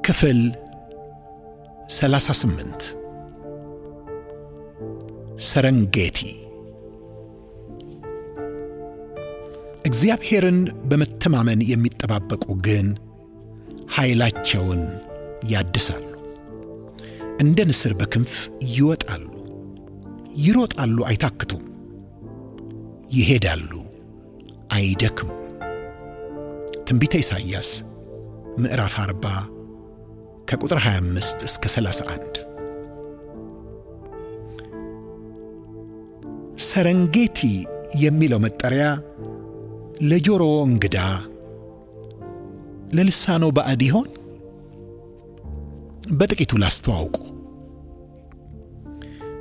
ክፍል 38 ሰረንጌቲ። እግዚአብሔርን በመተማመን የሚጠባበቁ ግን ኃይላቸውን ያድሳሉ፣ እንደ ንስር በክንፍ ይወጣሉ፣ ይሮጣሉ አይታክቱም፣ ይሄዳሉ አይደክሙም። ትንቢተ ኢሳይያስ ምዕራፍ 40 ከቁጥር 25 እስከ 31። ሰረንጌቲ የሚለው መጠሪያ ለጆሮዎ እንግዳ፣ ለልሳኖ ባዕድ ይሆን? በጥቂቱ ላስተዋውቁ።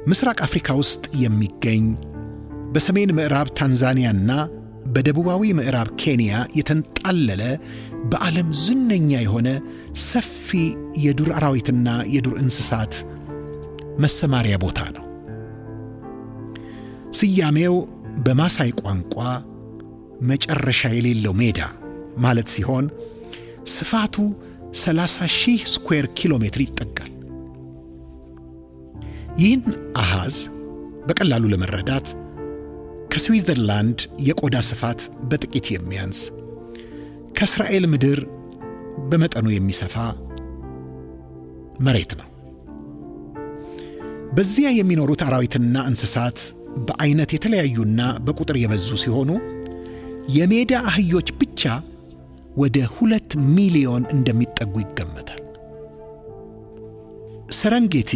ምስራቅ አፍሪካ ውስጥ የሚገኝ በሰሜን ምዕራብ ታንዛኒያና በደቡባዊ ምዕራብ ኬንያ የተንጣለለ በዓለም ዝነኛ የሆነ ሰፊ የዱር አራዊትና የዱር እንስሳት መሰማሪያ ቦታ ነው። ስያሜው በማሳይ ቋንቋ መጨረሻ የሌለው ሜዳ ማለት ሲሆን ስፋቱ 30,000 ስኩዌር ኪሎ ሜትር ይጠጋል። ይህን አሃዝ በቀላሉ ለመረዳት ከስዊዘርላንድ የቆዳ ስፋት በጥቂት የሚያንስ፣ ከእስራኤል ምድር በመጠኑ የሚሰፋ መሬት ነው። በዚያ የሚኖሩት አራዊትና እንስሳት በአይነት የተለያዩና በቁጥር የበዙ ሲሆኑ የሜዳ አህዮች ብቻ ወደ 2 ሚሊዮን እንደሚጠጉ ይገመታል። ሰረንጌቲ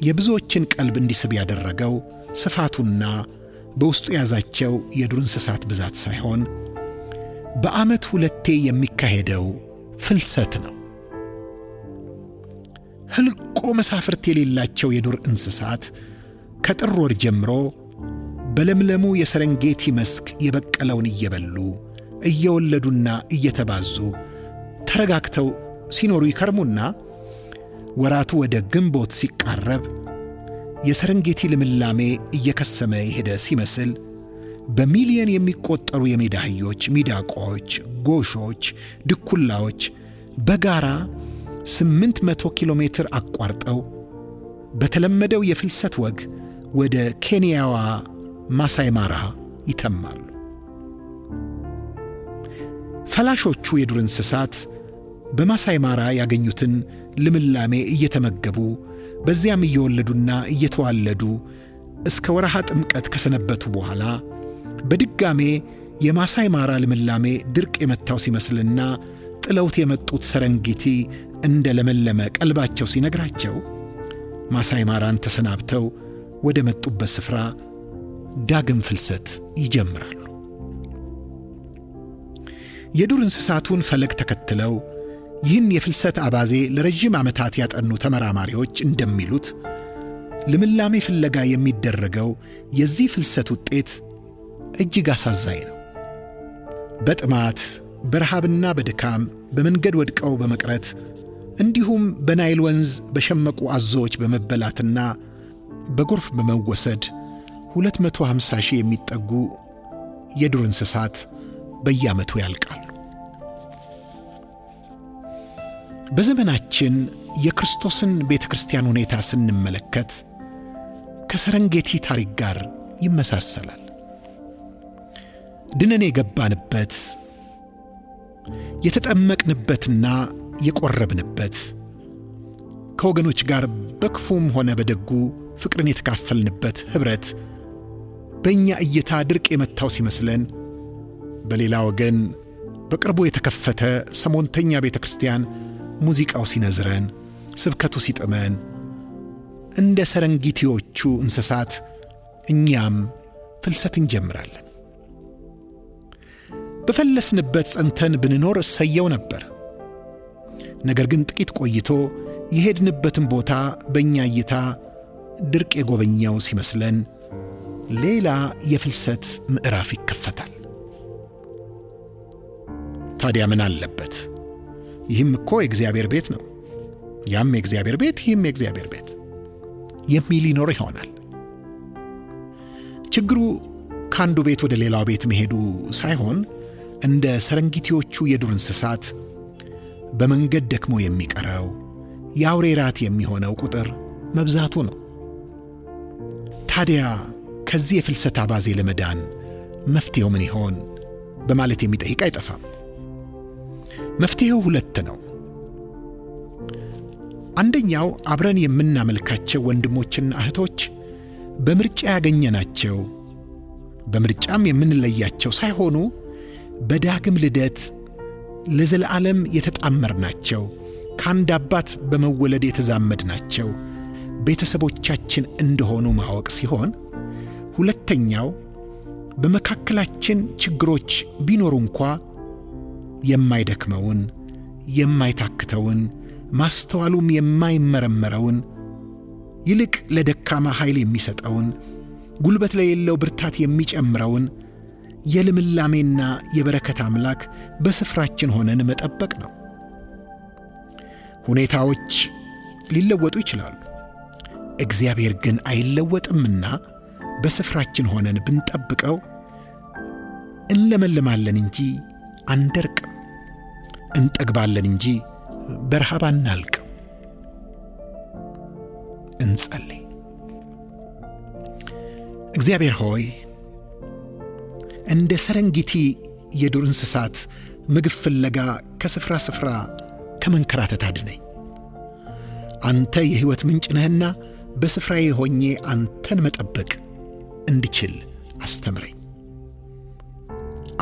የብዙዎችን ቀልብ እንዲስብ ያደረገው ስፋቱና በውስጡ የያዛቸው የዱር እንስሳት ብዛት ሳይሆን በዓመት 2 የሚካሄደው ፍልሰት ነው። ህልቆ መሳፍርት የሌላቸው የዱር እንስሳት ከጥር ወር ጀምሮ በለምለሙ የሰረንጌቲ መስክ የበቀለውን እየበሉ እየወለዱና እየተባዙ ተረጋግተው ሲኖሩ ይከርሙና ወራቱ ወደ ግንቦት ሲቃረብ የሰረንጌቲ ልምላሜ እየከሰመ የሄደ ሲመስል በሚሊዮን የሚቆጠሩ የሜዳ አህዮች፣ ሚዳቆዎች፣ ጎሾች፣ ድኩላዎች በጋራ 800 ኪሎ ሜትር አቋርጠው በተለመደው የፍልሰት ወግ ወደ ኬንያዋ ማሳይ ማራ ይተማሉ። ፈላሾቹ የዱር እንስሳት በማሳይ ማራ ያገኙትን ልምላሜ እየተመገቡ በዚያም እየወለዱና እየተዋለዱ እስከ ወርሃ ጥምቀት ከሰነበቱ በኋላ በድጋሜ የማሳይ ማራ ልምላሜ ድርቅ የመታው ሲመስልና ጥለውት የመጡት ሰረንጌቲ እንደ ለመለመ ቀልባቸው ሲነግራቸው ማሳይ ማራን ተሰናብተው ወደ መጡበት ስፍራ ዳግም ፍልሰት ይጀምራሉ። የዱር እንስሳቱን ፈለግ ተከትለው ይህን የፍልሰት አባዜ ለረጅም ዓመታት ያጠኑ ተመራማሪዎች እንደሚሉት ልምላሜ ፍለጋ የሚደረገው የዚህ ፍልሰት ውጤት እጅግ አሳዛኝ ነው። በጥማት በረሃብና በድካም በመንገድ ወድቀው በመቅረት እንዲሁም በናይል ወንዝ በሸመቁ አዞዎች በመበላትና በጎርፍ በመወሰድ 250,000 የሚጠጉ የዱር እንስሳት በየዓመቱ ያልቃሉ። በዘመናችን የክርስቶስን ቤተ ክርስቲያን ሁኔታ ስንመለከት ከሰረንጌቲ ታሪክ ጋር ይመሳሰላል። ድነን የገባንበት፣ የተጠመቅንበትና የቆረብንበት፣ ከወገኖች ጋር በክፉም ሆነ በደጉ ፍቅርን የተካፈልንበት ኅብረት በእኛ እይታ ድርቅ የመታው ሲመስለን፣ በሌላ ወገን በቅርቡ የተከፈተ ሰሞንተኛ ቤተ ክርስቲያን ሙዚቃው ሲነዝረን፣ ስብከቱ ሲጥመን፣ እንደ ሰረንጌቲዎቹ እንስሳት እኛም ፍልሰት እንጀምራለን። በፈለስንበት ጸንተን ብንኖር እሰየው ነበር። ነገር ግን ጥቂት ቆይቶ የሄድንበትን ቦታ በእኛ እይታ ድርቅ የጎበኛው ሲመስለን ሌላ የፍልሰት ምዕራፍ ይከፈታል። ታዲያ ምን አለበት? ይህም እኮ የእግዚአብሔር ቤት ነው፣ ያም የእግዚአብሔር ቤት፣ ይህም የእግዚአብሔር ቤት የሚል ይኖር ይሆናል። ችግሩ ከአንዱ ቤት ወደ ሌላው ቤት መሄዱ ሳይሆን እንደ ሰረንጌቲዎቹ የዱር እንስሳት በመንገድ ደክሞ የሚቀረው የአውሬ ራት የሚሆነው ቁጥር መብዛቱ ነው። ታዲያ ከዚህ የፍልሰት አባዜ ለመዳን መፍትሄው ምን ይሆን በማለት የሚጠይቅ አይጠፋም። መፍትሄው ሁለት ነው። አንደኛው አብረን የምናመልካቸው ወንድሞችና እህቶች በምርጫ ያገኘናቸው በምርጫም የምንለያቸው ሳይሆኑ በዳግም ልደት ለዘላለም የተጣመርናቸው ከአንድ አባት በመወለድ የተዛመድናቸው ቤተሰቦቻችን እንደሆኑ ማወቅ ሲሆን፣ ሁለተኛው በመካከላችን ችግሮች ቢኖሩ እንኳ የማይደክመውን የማይታክተውን ማስተዋሉም የማይመረመረውን ይልቅ ለደካማ ኃይል የሚሰጠውን ጉልበት ለሌለው ብርታት የሚጨምረውን የልምላሜና የበረከት አምላክ በስፍራችን ሆነን መጠበቅ ነው። ሁኔታዎች ሊለወጡ ይችላሉ። እግዚአብሔር ግን አይለወጥምና በስፍራችን ሆነን ብንጠብቀው እንለመልማለን እንጂ አንደርቅም፣ እንጠግባለን እንጂ በረሃብ አናልቅም። እንጸልይ። እግዚአብሔር ሆይ እንደ ሰረንጊቲ የዱር እንስሳት ምግብ ፍለጋ ከስፍራ ስፍራ ከመንከራተት አድነኝ። አንተ የሕይወት ምንጭ ነህና በስፍራዬ ሆኜ አንተን መጠበቅ እንድችል አስተምረኝ።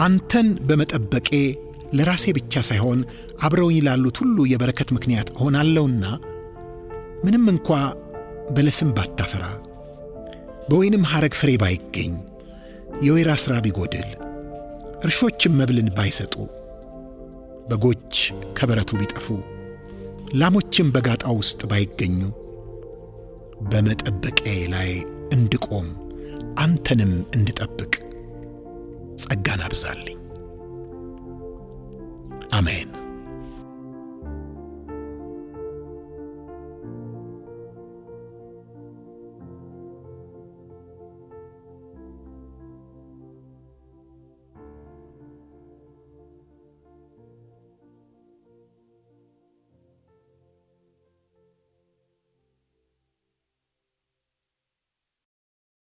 አንተን በመጠበቄ ለራሴ ብቻ ሳይሆን አብረውኝ ላሉት ሁሉ የበረከት ምክንያት እሆናለሁና ምንም እንኳ በለስም ባታፈራ በወይንም ሐረግ ፍሬ ባይገኝ የወይራ ሥራ ቢጎድል እርሾችም መብልን ባይሰጡ በጎች ከበረቱ ቢጠፉ ላሞችም በጋጣው ውስጥ ባይገኙ በመጠበቄ ላይ እንድቆም አንተንም እንድጠብቅ ጸጋን አብዛልኝ። አሜን።